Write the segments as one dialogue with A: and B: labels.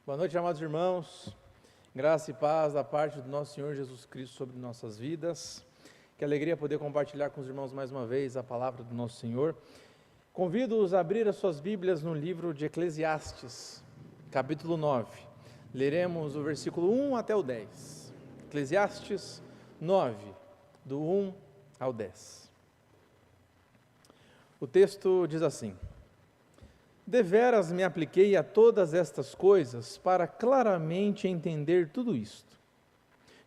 A: Boa noite, amados irmãos. Graça e paz da parte do nosso Senhor Jesus Cristo sobre nossas vidas. Que alegria poder compartilhar com os irmãos mais uma vez a palavra do nosso Senhor. Convido-os a abrir as suas Bíblias no livro de Eclesiastes, capítulo 9. Leremos o versículo 1 até o 10. Eclesiastes 9, do 1 ao 10. O texto diz assim: Deveras me apliquei a todas estas coisas para claramente entender tudo isto,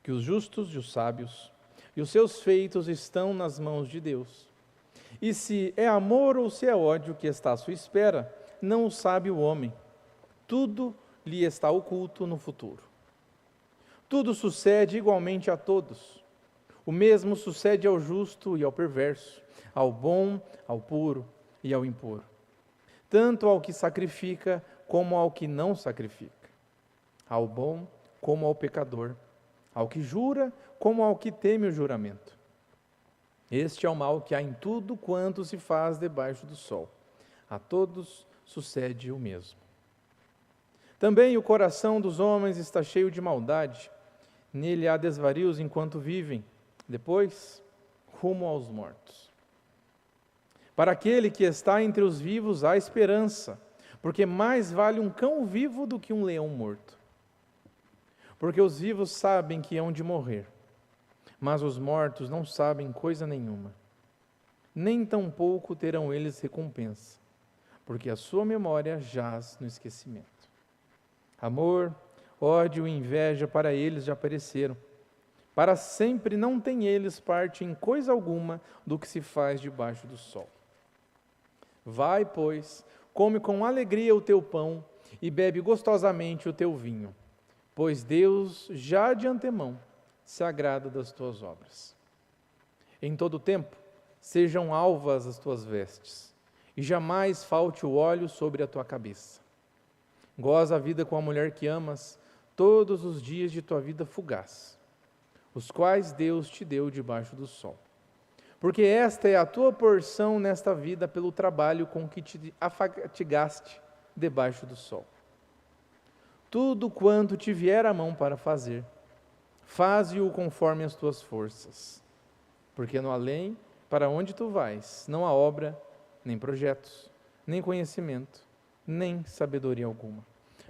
A: que os justos e os sábios e os seus feitos estão nas mãos de Deus. E se é amor ou se é ódio que está à sua espera, não o sabe o homem. Tudo lhe está oculto no futuro. Tudo sucede igualmente a todos. O mesmo sucede ao justo e ao perverso, ao bom, ao puro e ao impuro. Tanto ao que sacrifica, como ao que não sacrifica, ao bom, como ao pecador, ao que jura, como ao que teme o juramento. Este é o mal que há em tudo quanto se faz debaixo do sol. A todos sucede o mesmo. Também o coração dos homens está cheio de maldade, nele há desvarios enquanto vivem, depois, rumo aos mortos. Para aquele que está entre os vivos há esperança, porque mais vale um cão vivo do que um leão morto. Porque os vivos sabem que hão de morrer, mas os mortos não sabem coisa nenhuma. Nem tampouco terão eles recompensa, porque a sua memória jaz no esquecimento. Amor, ódio e inveja para eles já apareceram. Para sempre não têm eles parte em coisa alguma do que se faz debaixo do sol. Vai, pois, come com alegria o teu pão e bebe gostosamente o teu vinho, pois Deus já de antemão se agrada das tuas obras. Em todo tempo sejam alvas as tuas vestes, e jamais falte o óleo sobre a tua cabeça. Goza a vida com a mulher que amas todos os dias de tua vida fugaz, os quais Deus te deu debaixo do sol. Porque esta é a tua porção nesta vida pelo trabalho com que te afatigaste debaixo do sol. Tudo quanto te vier à mão para fazer, faze-o conforme as tuas forças. Porque no além, para onde tu vais, não há obra, nem projetos, nem conhecimento, nem sabedoria alguma.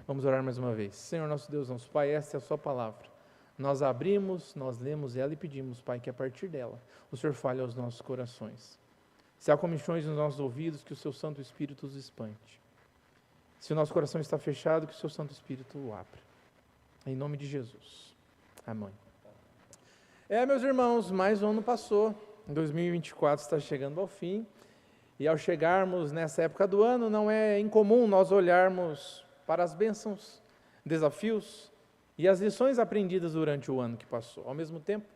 A: Vamos orar mais uma vez. Senhor nosso Deus, nosso Pai, esta é a sua palavra. Nós abrimos, nós lemos ela e pedimos, Pai, que a partir dela o Senhor fale aos nossos corações. Se há comichões nos nossos ouvidos, que o seu Santo Espírito os espante. Se o nosso coração está fechado, que o seu Santo Espírito o abra. Em nome de Jesus. Amém. Meus irmãos, mais um ano passou, 2024 está chegando ao fim, e ao chegarmos nessa época do ano, não é incomum nós olharmos para as bênçãos, desafios, e as lições aprendidas durante o ano que passou. Ao mesmo tempo,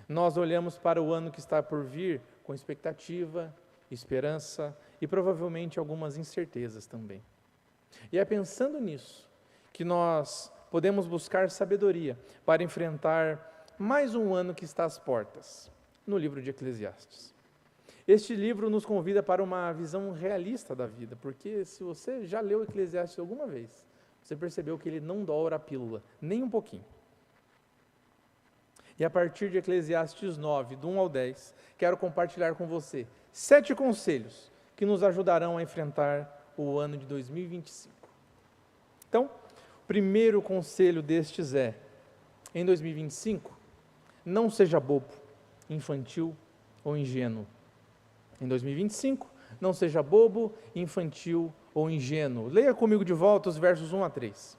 A: nós olhamos para o ano que está por vir com expectativa, esperança e provavelmente algumas incertezas também. E é pensando nisso que nós podemos buscar sabedoria para enfrentar mais um ano que está às portas, no livro de Eclesiastes. Este livro nos convida para uma visão realista da vida, porque se você já leu Eclesiastes alguma vez, você percebeu que ele não doura a pílula, nem um pouquinho. E a partir de Eclesiastes 9, do 1 ao 10, quero compartilhar com você 7 conselhos que nos ajudarão a enfrentar o ano de 2025. Então, o primeiro conselho destes é, em 2025, não seja bobo, infantil ou ingênuo. Em 2025, não seja bobo, infantil ou ingênuo. Leia comigo de volta os versos 1 a 3.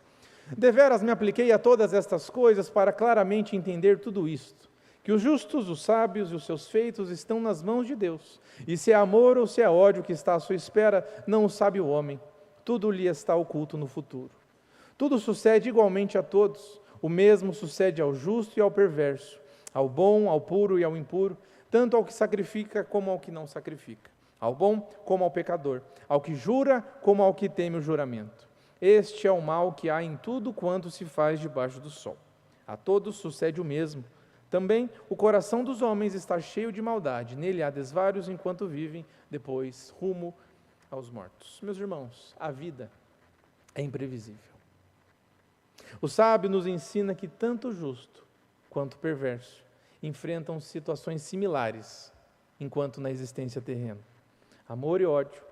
A: Deveras me apliquei a todas estas coisas para claramente entender tudo isto, que os justos, os sábios e os seus feitos estão nas mãos de Deus. E se é amor ou se é ódio que está à sua espera, não o sabe o homem. Tudo lhe está oculto no futuro. Tudo sucede igualmente a todos. O mesmo sucede ao justo e ao perverso, ao bom, ao puro e ao impuro, tanto ao que sacrifica como ao que não sacrifica, ao bom como ao pecador, ao que jura como ao que teme o juramento. Este é o mal que há em tudo quanto se faz debaixo do sol. A todos sucede o mesmo. Também o coração dos homens está cheio de maldade, nele há desvários enquanto vivem, depois rumo aos mortos. Meus irmãos, a vida é imprevisível. O sábio nos ensina que tanto o justo quanto o perverso enfrentam situações similares enquanto na existência terrena. Amor e ódio,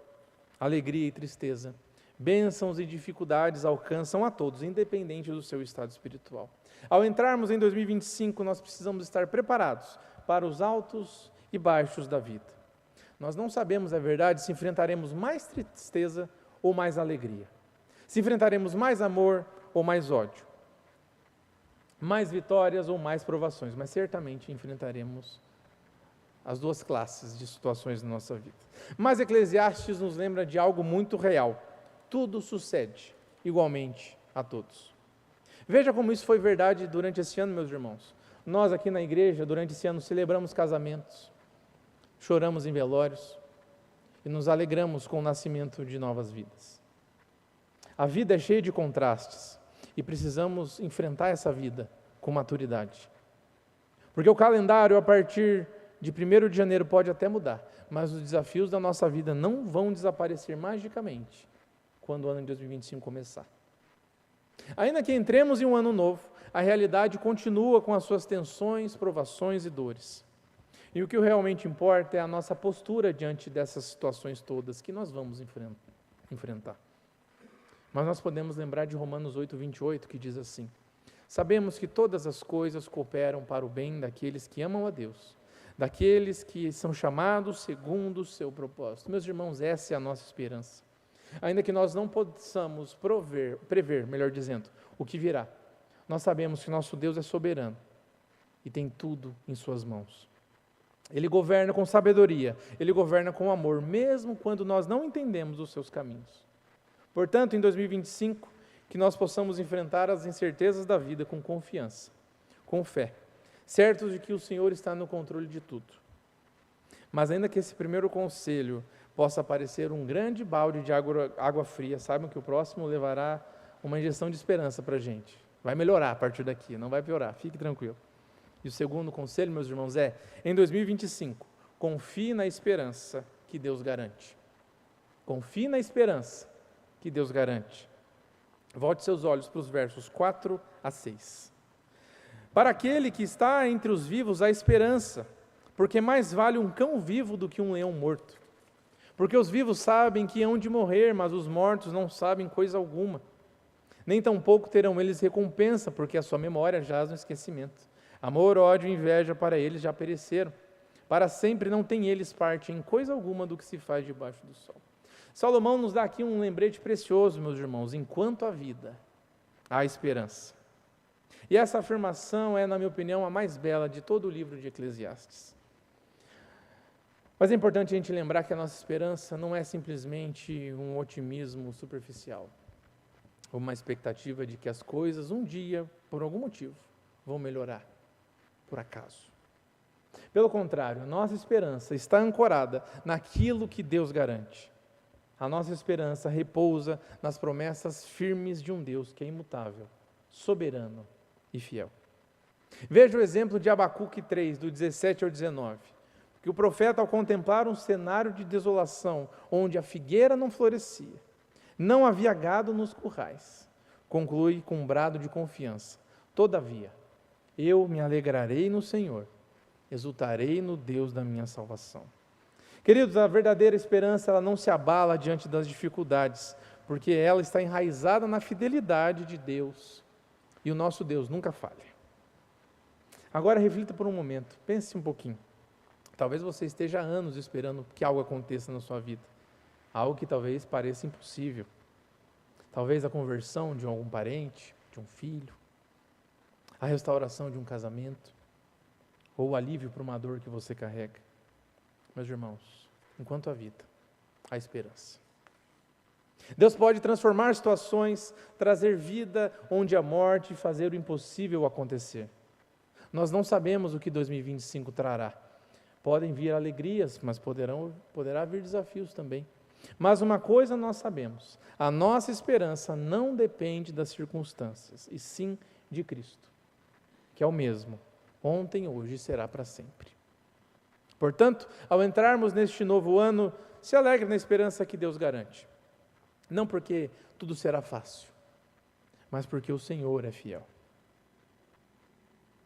A: alegria e tristeza, bênçãos e dificuldades alcançam a todos, independente do seu estado espiritual. Ao entrarmos em 2025, nós precisamos estar preparados para os altos e baixos da vida. Nós não sabemos, é verdade, se enfrentaremos mais tristeza ou mais alegria, se enfrentaremos mais amor ou mais ódio, mais vitórias ou mais provações, mas certamente enfrentaremos as duas classes de situações na nossa vida. Mas Eclesiastes nos lembra de algo muito real: tudo sucede igualmente a todos. Veja como isso foi verdade durante esse ano, meus irmãos. Nós aqui na igreja, durante esse ano, celebramos casamentos, choramos em velórios e nos alegramos com o nascimento de novas vidas. A vida é cheia de contrastes e precisamos enfrentar essa vida com maturidade. Porque o calendário, a partir de 1º de janeiro, pode até mudar, mas os desafios da nossa vida não vão desaparecer magicamente quando o ano de 2025 começar. Ainda que entremos em um ano novo, a realidade continua com as suas tensões, provações e dores. E o que realmente importa é a nossa postura diante dessas situações todas que nós vamos enfrentar. Mas nós podemos lembrar de Romanos 8:28, que diz assim: sabemos que todas as coisas cooperam para o bem daqueles que amam a Deus, daqueles que são chamados segundo o seu propósito. Meus irmãos, essa é a nossa esperança. Ainda que nós não possamos prever, o que virá, nós sabemos que nosso Deus é soberano e tem tudo em suas mãos. Ele governa com sabedoria, Ele governa com amor, mesmo quando nós não entendemos os seus caminhos. Portanto, em 2025, que nós possamos enfrentar as incertezas da vida com confiança, com fé, certos de que o Senhor está no controle de tudo. Mas ainda que esse primeiro conselho possa parecer um grande balde de água fria, saibam que o próximo levará uma injeção de esperança para a gente. Vai melhorar a partir daqui, não vai piorar, fique tranquilo. E o segundo conselho, meus irmãos, é: em 2025, confie na esperança que Deus garante. Confie na esperança que Deus garante. Volte seus olhos para os versos 4 a 6. Para aquele que está entre os vivos, há esperança, porque mais vale um cão vivo do que um leão morto. Porque os vivos sabem que hão de morrer, mas os mortos não sabem coisa alguma. Nem tampouco terão eles recompensa, porque a sua memória jaz no esquecimento. Amor, ódio e inveja para eles já pereceram. Para sempre não têm eles parte em coisa alguma do que se faz debaixo do sol. Salomão nos dá aqui um lembrete precioso, meus irmãos: enquanto há vida, há esperança. E essa afirmação é, na minha opinião, a mais bela de todo o livro de Eclesiastes. Mas é importante a gente lembrar que a nossa esperança não é simplesmente um otimismo superficial, ou uma expectativa de que as coisas um dia, por algum motivo, vão melhorar, por acaso. Pelo contrário, a nossa esperança está ancorada naquilo que Deus garante. A nossa esperança repousa nas promessas firmes de um Deus que é imutável, soberano e fiel. Veja o exemplo de Abacuque 3, do 17 ao 19, que o profeta, ao contemplar um cenário de desolação, onde a figueira não florescia, não havia gado nos currais, conclui com um brado de confiança: todavia, eu me alegrarei no Senhor, exultarei no Deus da minha salvação. Queridos, a verdadeira esperança, ela não se abala diante das dificuldades, porque ela está enraizada na fidelidade de Deus, e o nosso Deus nunca falha. Agora reflita por um momento, pense um pouquinho. Talvez você esteja há anos esperando que algo aconteça na sua vida, algo que talvez pareça impossível. Talvez a conversão de algum parente, de um filho, a restauração de um casamento, ou o alívio para uma dor que você carrega. Meus irmãos, enquanto há vida, há esperança. Deus pode transformar situações, trazer vida onde há morte e fazer o impossível acontecer. Nós não sabemos o que 2025 trará. Podem vir alegrias, mas poderá vir desafios também. Mas uma coisa nós sabemos: a nossa esperança não depende das circunstâncias, e sim de Cristo, que é o mesmo, ontem, hoje e será para sempre. Portanto, ao entrarmos neste novo ano, se alegre na esperança que Deus garante. Não porque tudo será fácil, mas porque o Senhor é fiel.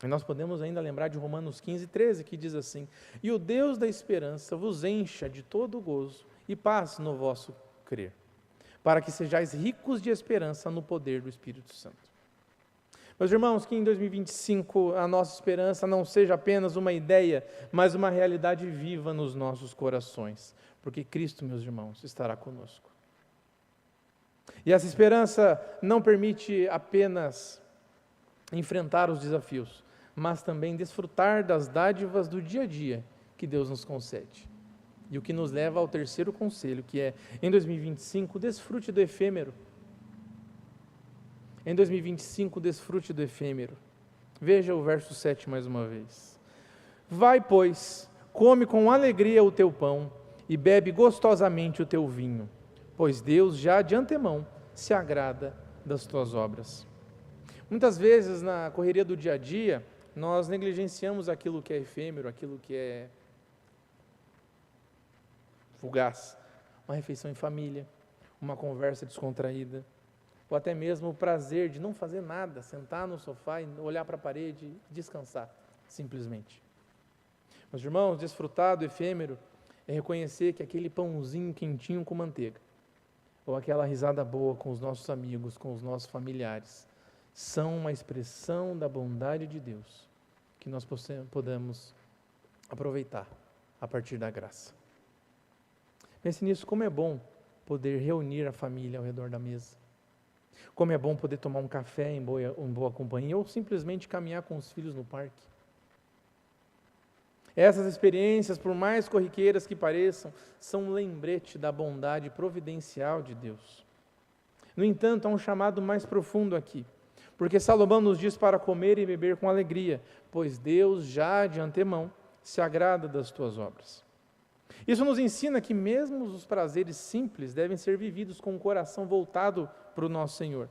A: E nós podemos ainda lembrar de Romanos 15:13, que diz assim: e o Deus da esperança vos encha de todo gozo e paz no vosso crer, para que sejais ricos de esperança no poder do Espírito Santo. Meus irmãos, que em 2025 a nossa esperança não seja apenas uma ideia, mas uma realidade viva nos nossos corações, porque Cristo, meus irmãos, estará conosco. E essa esperança não permite apenas enfrentar os desafios, mas também desfrutar das dádivas do dia a dia que Deus nos concede. E o que nos leva ao terceiro conselho, que é, em 2025, desfrute do efêmero. Em 2025, desfrute do efêmero. Veja o verso 7 mais uma vez. Vai, pois, come com alegria o teu pão e bebe gostosamente o teu vinho, pois Deus já de antemão se agrada das tuas obras. Muitas vezes, na correria do dia a dia, nós negligenciamos aquilo que é efêmero, aquilo que é fugaz. Uma refeição em família, uma conversa descontraída, ou até mesmo o prazer de não fazer nada, sentar no sofá e olhar para a parede e descansar, simplesmente. Meus irmãos, desfrutar do efêmero é reconhecer que aquele pãozinho quentinho com manteiga, ou aquela risada boa com os nossos amigos, com os nossos familiares, são uma expressão da bondade de Deus, que nós podemos aproveitar a partir da graça. Pense nisso, como é bom poder reunir a família ao redor da mesa. Como é bom poder tomar um café em boa companhia, ou simplesmente caminhar com os filhos no parque. Essas experiências, por mais corriqueiras que pareçam, são um lembrete da bondade providencial de Deus. No entanto, há um chamado mais profundo aqui, porque Salomão nos diz para comer e beber com alegria, pois Deus já de antemão se agrada das tuas obras. Isso nos ensina que mesmo os prazeres simples devem ser vividos com o coração voltado para o nosso Senhor.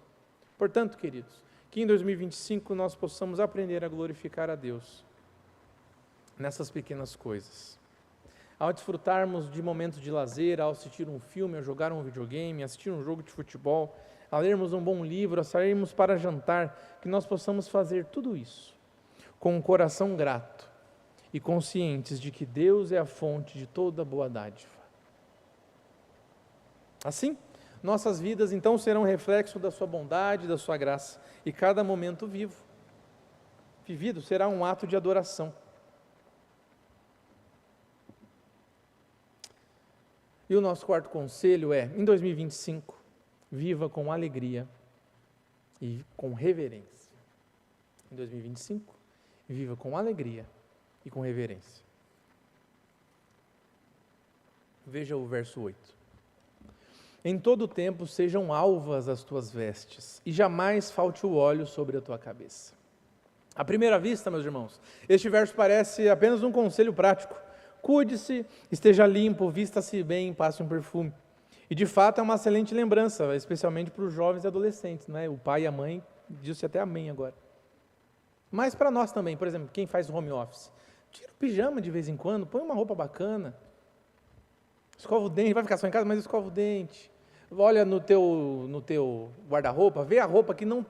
A: Portanto, queridos, que em 2025 nós possamos aprender a glorificar a Deus nessas pequenas coisas. Ao desfrutarmos de momentos de lazer, ao assistir um filme, ao jogar um videogame, assistir um jogo de futebol, a lermos um bom livro, a sairmos para jantar, que nós possamos fazer tudo isso com um coração grato e conscientes de que Deus é a fonte de toda boa dádiva. Assim, nossas vidas então serão reflexo da sua bondade, da sua graça, e cada momento vivido será um ato de adoração. E o nosso quarto conselho é, em 2025, viva com alegria e com reverência. Em 2025, viva com alegria e com reverência. Veja o verso 8. Em todo o tempo sejam alvas as tuas vestes, e jamais falte o óleo sobre a tua cabeça. À primeira vista, meus irmãos, este verso parece apenas um conselho prático. Cuide-se, esteja limpo, vista-se bem, passe um perfume. E de fato é uma excelente lembrança, especialmente para os jovens e adolescentes, não é? O pai e a mãe, disse até amém agora. Mas para nós também, por exemplo, quem faz home office, tira o pijama de vez em quando, põe uma roupa bacana, escova o dente, vai ficar só em casa, mas escova o dente. Olha no teu guarda-roupa, vê a roupa que não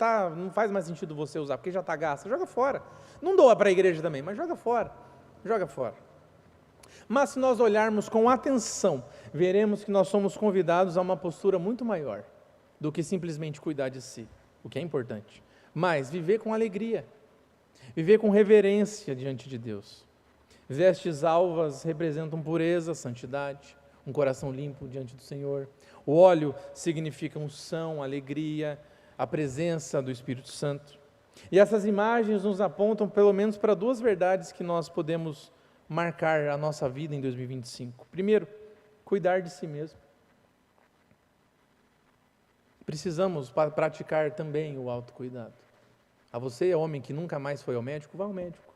A: faz mais sentido você usar, porque já está gasta, joga fora. Não doa para a igreja também, mas joga fora. Mas se nós olharmos com atenção, veremos que nós somos convidados a uma postura muito maior do que simplesmente cuidar de si, o que é importante, mas viver com alegria, viver com reverência diante de Deus. Vestes alvas representam pureza, santidade, um coração limpo diante do Senhor. O óleo significa unção, alegria, a presença do Espírito Santo. E essas imagens nos apontam pelo menos para duas verdades que nós podemos marcar a nossa vida em 2025. Primeiro, cuidar de si mesmo. Precisamos praticar também o autocuidado. A você, homem que nunca mais foi ao médico, vá ao médico.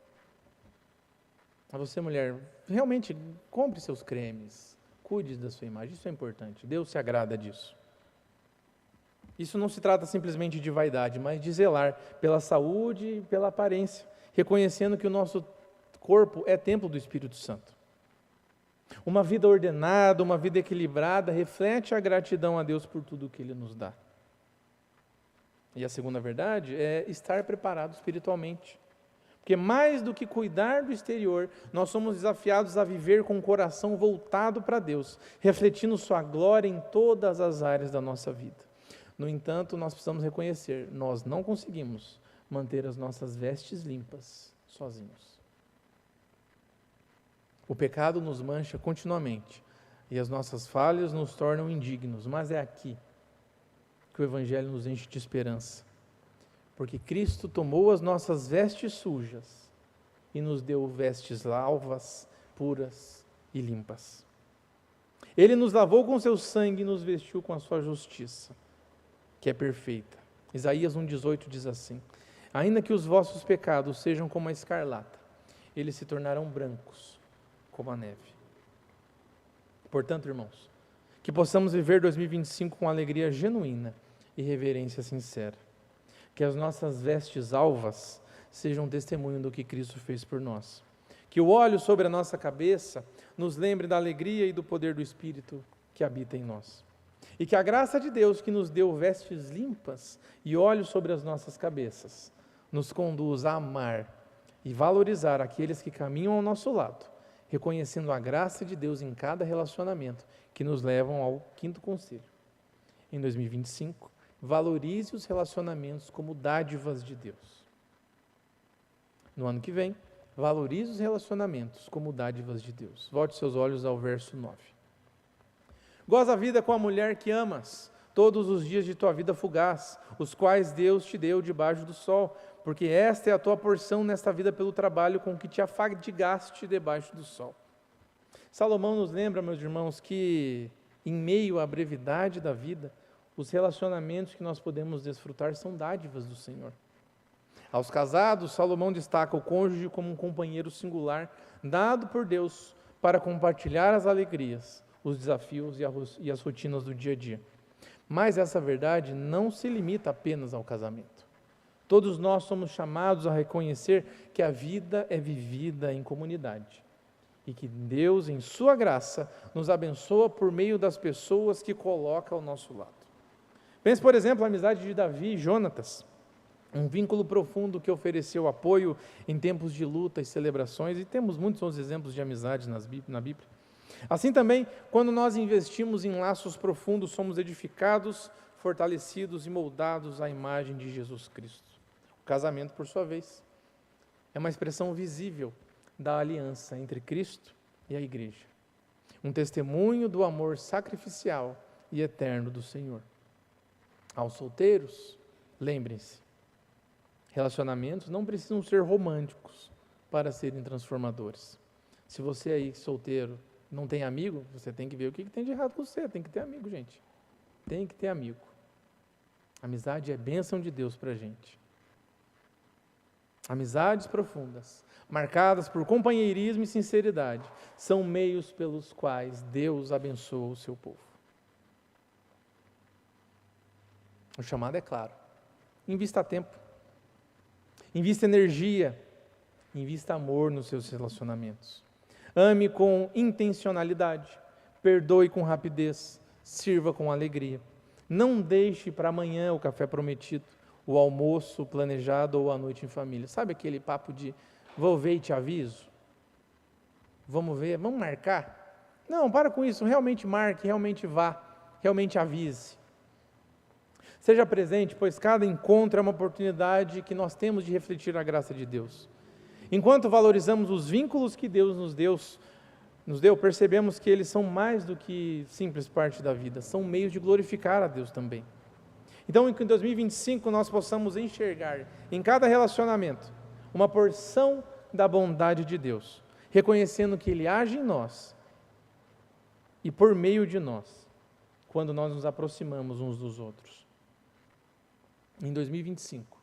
A: A você, mulher, realmente compre seus cremes, cuide da sua imagem, isso é importante, Deus se agrada disso. Isso não se trata simplesmente de vaidade, mas de zelar pela saúde e pela aparência, reconhecendo que o nosso corpo é templo do Espírito Santo. Uma vida ordenada, uma vida equilibrada, reflete a gratidão a Deus por tudo que Ele nos dá. E a segunda verdade é estar preparado espiritualmente. Porque mais do que cuidar do exterior, nós somos desafiados a viver com o coração voltado para Deus, refletindo sua glória em todas as áreas da nossa vida. No entanto, nós precisamos reconhecer, nós não conseguimos manter as nossas vestes limpas sozinhos. O pecado nos mancha continuamente e as nossas falhas nos tornam indignos, mas é aqui que o Evangelho nos enche de esperança. Porque Cristo tomou as nossas vestes sujas e nos deu vestes alvas, puras e limpas. Ele nos lavou com seu sangue e nos vestiu com a sua justiça, que é perfeita. Isaías 1,18 diz assim: ainda que os vossos pecados sejam como a escarlata, eles se tornarão brancos como a neve. Portanto, irmãos, que possamos viver 2025 com alegria genuína e reverência sincera. Que as nossas vestes alvas sejam testemunho do que Cristo fez por nós. Que o óleo sobre a nossa cabeça nos lembre da alegria e do poder do Espírito que habita em nós. E que a graça de Deus, que nos deu vestes limpas e óleo sobre as nossas cabeças, nos conduza a amar e valorizar aqueles que caminham ao nosso lado, reconhecendo a graça de Deus em cada relacionamento, que nos levam ao quinto conselho. Em 2025, valorize os relacionamentos como dádivas de Deus. No ano que vem, valorize os relacionamentos como dádivas de Deus. Volte seus olhos ao verso 9. Goza a vida com a mulher que amas, todos os dias de tua vida fugaz, os quais Deus te deu debaixo do sol, porque esta é a tua porção nesta vida pelo trabalho com que te afadigaste debaixo do sol. Salomão nos lembra, meus irmãos, que em meio à brevidade da vida, os relacionamentos que nós podemos desfrutar são dádivas do Senhor. Aos casados, Salomão destaca o cônjuge como um companheiro singular, dado por Deus para compartilhar as alegrias, os desafios e as rotinas do dia a dia. Mas essa verdade não se limita apenas ao casamento. Todos nós somos chamados a reconhecer que a vida é vivida em comunidade e que Deus, em sua graça, nos abençoa por meio das pessoas que coloca ao nosso lado. Pense, por exemplo, a amizade de Davi e Jonatas, um vínculo profundo que ofereceu apoio em tempos de luta e celebrações, e temos muitos outros exemplos de amizade na Bíblia. Assim também, quando nós investimos em laços profundos, somos edificados, fortalecidos e moldados à imagem de Jesus Cristo. O casamento, por sua vez, é uma expressão visível da aliança entre Cristo e a igreja. Um testemunho do amor sacrificial e eterno do Senhor. Aos solteiros, lembrem-se, relacionamentos não precisam ser românticos para serem transformadores. Se você aí, solteiro, não tem amigo, você tem que ver o que tem de errado com você. Tem que ter amigo, gente. Tem que ter amigo. Amizade é bênção de Deus para a gente. Amizades profundas, marcadas por companheirismo e sinceridade, são meios pelos quais Deus abençoa o seu povo. O chamado é claro. Invista tempo. Invista energia. Invista amor nos seus relacionamentos. Ame com intencionalidade. Perdoe com rapidez. Sirva com alegria. Não deixe para amanhã o café prometido, o almoço planejado ou a noite em família. Sabe aquele papo de vou ver e te aviso? Vamos ver, vamos marcar? Não, para com isso. Realmente marque, realmente vá, realmente avise. Seja presente, pois cada encontro é uma oportunidade que nós temos de refletir a graça de Deus. Enquanto valorizamos os vínculos que Deus nos deu, percebemos que eles são mais do que simples parte da vida, são meios de glorificar a Deus também. Então, que em 2025 nós possamos enxergar em cada relacionamento uma porção da bondade de Deus, reconhecendo que Ele age em nós e por meio de nós, quando nós nos aproximamos uns dos outros. Em 2025,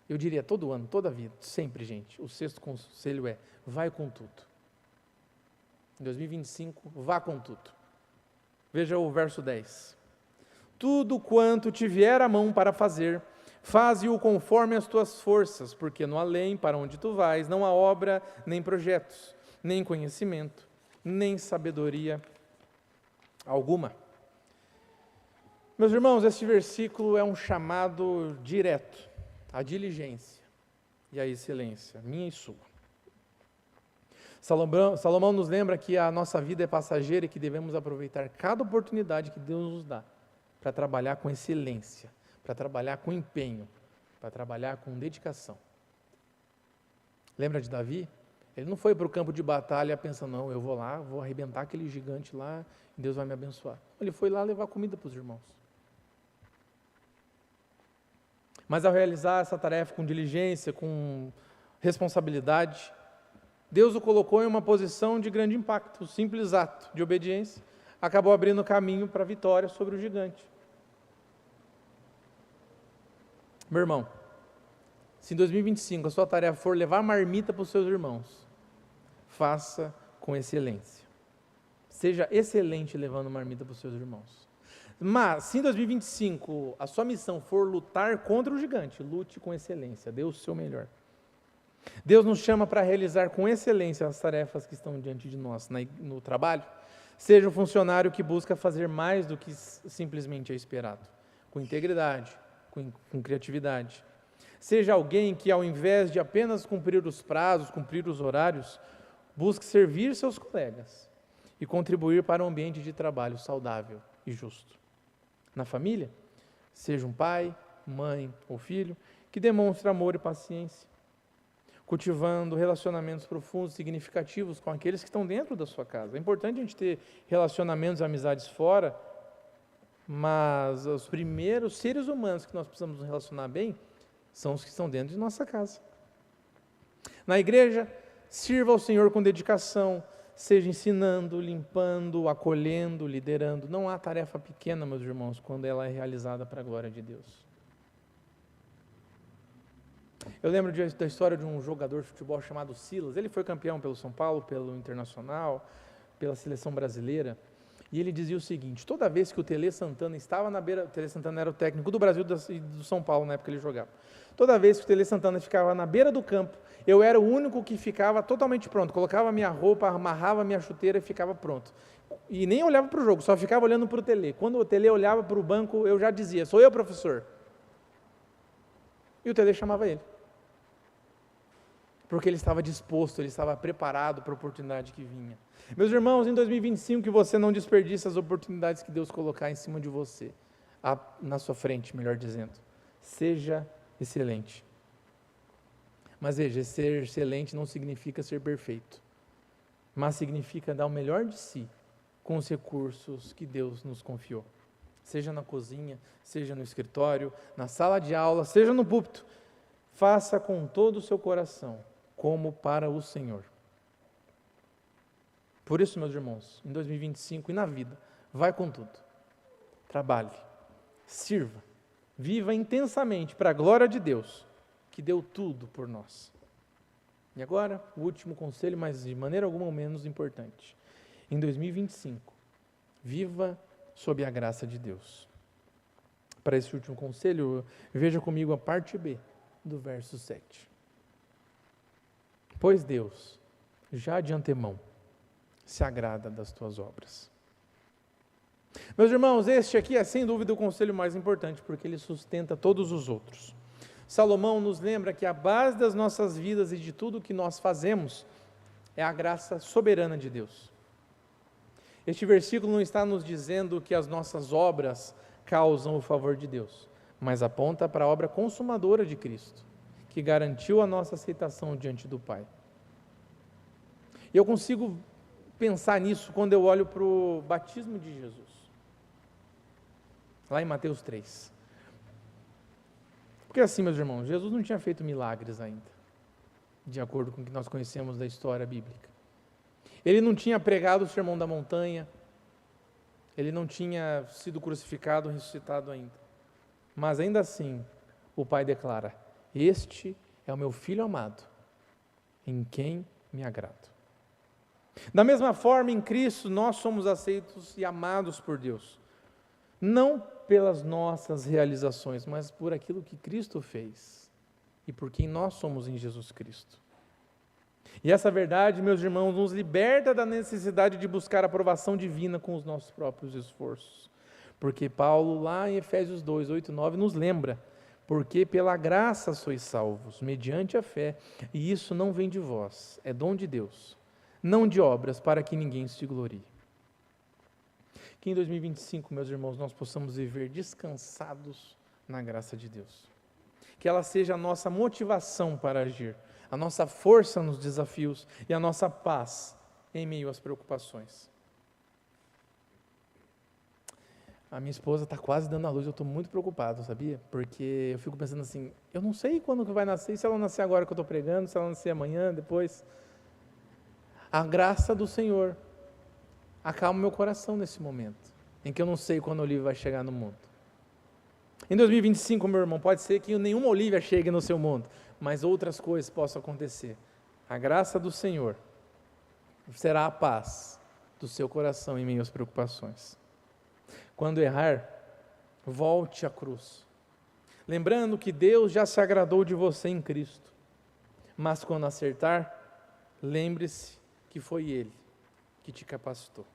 A: eu diria todo ano, toda a vida, sempre, gente, o sexto conselho é, vai com tudo. Em 2025, vá com tudo. Veja o verso 10. Tudo quanto te vier à mão para fazer, faze-o conforme as tuas forças, porque no além, para onde tu vais, não há obra, nem projetos, nem conhecimento, nem sabedoria alguma. Meus irmãos, esse versículo é um chamado direto à diligência e à excelência, minha e sua. Salomão nos lembra que a nossa vida é passageira e que devemos aproveitar cada oportunidade que Deus nos dá para trabalhar com excelência, para trabalhar com empenho, para trabalhar com dedicação. Lembra de Davi? Ele não foi para o campo de batalha pensando, não, eu vou lá, vou arrebentar aquele gigante lá e Deus vai me abençoar. Ele foi lá levar comida para os irmãos. Mas ao realizar essa tarefa com diligência, com responsabilidade, Deus o colocou em uma posição de grande impacto. O simples ato de obediência acabou abrindo caminho para a vitória sobre o gigante. Meu irmão, se em 2025 a sua tarefa for levar marmita para os seus irmãos, faça com excelência. Seja excelente levando marmita para os seus irmãos. Mas, se em 2025 a sua missão for lutar contra o gigante, lute com excelência, dê o seu melhor. Deus nos chama para realizar com excelência as tarefas que estão diante de nós no trabalho. Seja um funcionário que busca fazer mais do que simplesmente é esperado, com integridade, com criatividade. Seja alguém que, ao invés de apenas cumprir os prazos, cumprir os horários, busque servir seus colegas e contribuir para um ambiente de trabalho saudável e justo. Na família, seja um pai, mãe ou filho que demonstre amor e paciência, cultivando relacionamentos profundos e significativos com aqueles que estão dentro da sua casa. É importante a gente ter relacionamentos, amizades fora, mas os primeiros seres humanos que nós precisamos nos relacionar bem são os que estão dentro de nossa casa. Na igreja, sirva ao Senhor com dedicação, seja ensinando, limpando, acolhendo, liderando. Não há tarefa pequena, meus irmãos, quando ela é realizada para a glória de Deus. Eu lembro da história de um jogador de futebol chamado Silas. Ele foi campeão pelo São Paulo, pelo Internacional, pela seleção brasileira. E ele dizia o seguinte: toda vez que o Tele Santana estava na beira, o Tele Santana era o técnico do Brasil e do São Paulo na época que ele jogava. Toda vez que o Tele Santana ficava na beira do campo, eu era o único que ficava totalmente pronto. Colocava minha roupa, amarrava minha chuteira e ficava pronto. E nem olhava para o jogo, só ficava olhando para o Tele. Quando o Tele olhava para o banco, eu já dizia: sou eu, professor. E o Tele chamava ele. Porque ele estava disposto, ele estava preparado para a oportunidade que vinha. Meus irmãos, em 2025, que você não desperdice as oportunidades que Deus colocar em cima de você, na sua frente, melhor dizendo. Seja excelente. Mas veja, ser excelente não significa ser perfeito, mas significa dar o melhor de si com os recursos que Deus nos confiou. Seja na cozinha, seja no escritório, na sala de aula, seja no púlpito. Faça com todo o seu coração, como para o Senhor. Por isso, meus irmãos, em 2025 e na vida, vai com tudo. Trabalhe, sirva, viva intensamente para a glória de Deus, que deu tudo por nós. E agora, o último conselho, mas de maneira alguma menos importante. Em 2025, viva sob a graça de Deus. Para esse último conselho, veja comigo a parte B do verso 7. Pois Deus, já de antemão, se agrada das tuas obras. Meus irmãos, este aqui é sem dúvida o conselho mais importante, porque ele sustenta todos os outros. Salomão nos lembra que a base das nossas vidas e de tudo que nós fazemos é a graça soberana de Deus. Este versículo não está nos dizendo que as nossas obras causam o favor de Deus, mas aponta para a obra consumadora de Cristo, que garantiu a nossa aceitação diante do Pai. E eu consigo pensar nisso quando eu olho para o batismo de Jesus, lá em Mateus 3. Porque assim, meus irmãos, Jesus não tinha feito milagres ainda, de acordo com o que nós conhecemos da história bíblica. Ele não tinha pregado o sermão da montanha, ele não tinha sido crucificado, ressuscitado ainda. Mas ainda assim, o Pai declara: este é o meu Filho amado, em quem me agrado. Da mesma forma, em Cristo, nós somos aceitos e amados por Deus. Não pelas nossas realizações, mas por aquilo que Cristo fez e por quem nós somos em Jesus Cristo. E essa verdade, meus irmãos, nos liberta da necessidade de buscar aprovação divina com os nossos próprios esforços. Porque Paulo, lá em Efésios 2, 8 e 9, nos lembra: porque pela graça sois salvos, mediante a fé, e isso não vem de vós, é dom de Deus, não de obras, para que ninguém se glorie. Que em 2025, meus irmãos, nós possamos viver descansados na graça de Deus. Que ela seja a nossa motivação para agir, a nossa força nos desafios e a nossa paz em meio às preocupações. A minha esposa está quase dando à luz, eu estou muito preocupado, sabia? Porque eu fico pensando assim, eu não sei quando que vai nascer, se ela nascer agora que eu estou pregando, se ela nascer amanhã, depois. A graça do Senhor acalma meu coração nesse momento, em que eu não sei quando a Olivia vai chegar no mundo. Em 2025, meu irmão, pode ser que nenhuma Olivia chegue no seu mundo, mas outras coisas possam acontecer. A graça do Senhor será a paz do seu coração em meio às preocupações. Quando errar, volte à cruz, lembrando que Deus já se agradou de você em Cristo. Mas quando acertar, lembre-se que foi Ele que te capacitou.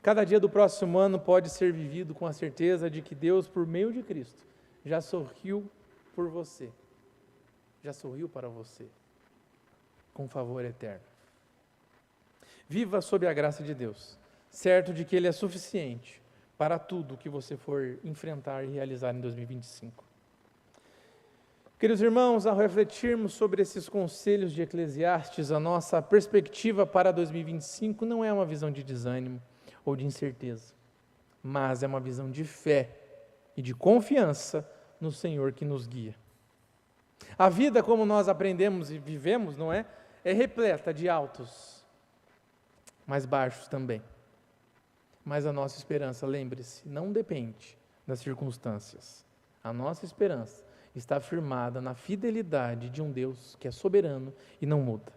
A: Cada dia do próximo ano pode ser vivido com a certeza de que Deus, por meio de Cristo, já sorriu por você, já sorriu para você, com favor eterno. Viva sob a graça de Deus, certo de que Ele é suficiente para tudo que você for enfrentar e realizar em 2025. Queridos irmãos, ao refletirmos sobre esses conselhos de Eclesiastes, a nossa perspectiva para 2025 não é uma visão de desânimo ou de incerteza, mas é uma visão de fé e de confiança no Senhor que nos guia. A vida, como nós aprendemos e vivemos, não é? É repleta de altos, mas baixos também. Mas a nossa esperança, lembre-se, não depende das circunstâncias. A nossa esperança está firmada na fidelidade de um Deus que é soberano e não muda.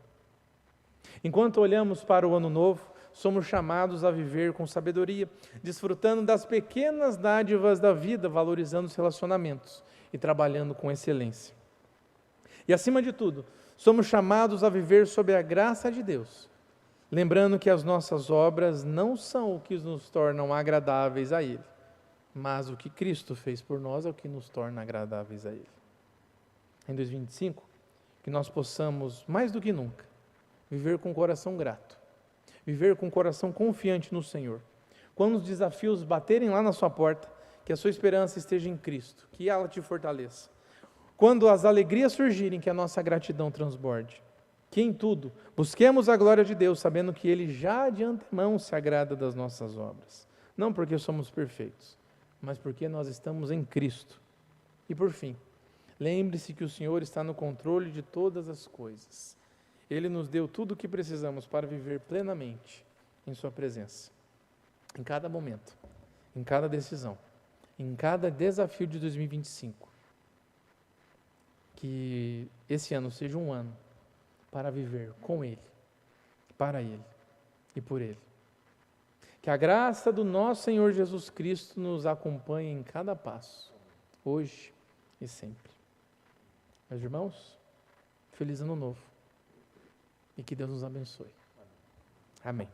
A: Enquanto olhamos para o ano novo, somos chamados a viver com sabedoria, desfrutando das pequenas dádivas da vida, valorizando os relacionamentos e trabalhando com excelência. E acima de tudo, somos chamados a viver sob a graça de Deus, lembrando que as nossas obras não são o que nos tornam agradáveis a Ele, mas o que Cristo fez por nós é o que nos torna agradáveis a Ele. Em 2025, que nós possamos, mais do que nunca, viver com o coração grato, viver com o coração confiante no Senhor. Quando os desafios baterem lá na sua porta, que a sua esperança esteja em Cristo, que ela te fortaleça. Quando as alegrias surgirem, que a nossa gratidão transborde. Que em tudo busquemos a glória de Deus, sabendo que Ele já de antemão se agrada das nossas obras. Não porque somos perfeitos, mas porque nós estamos em Cristo. E por fim, lembre-se que o Senhor está no controle de todas as coisas. Ele nos deu tudo o que precisamos para viver plenamente em Sua presença. Em cada momento, em cada decisão, em cada desafio de 2025. Que esse ano seja um ano para viver com Ele, para Ele e por Ele. Que a graça do nosso Senhor Jesus Cristo nos acompanhe em cada passo, hoje e sempre. Meus irmãos, feliz ano novo e que Deus nos abençoe. Amém.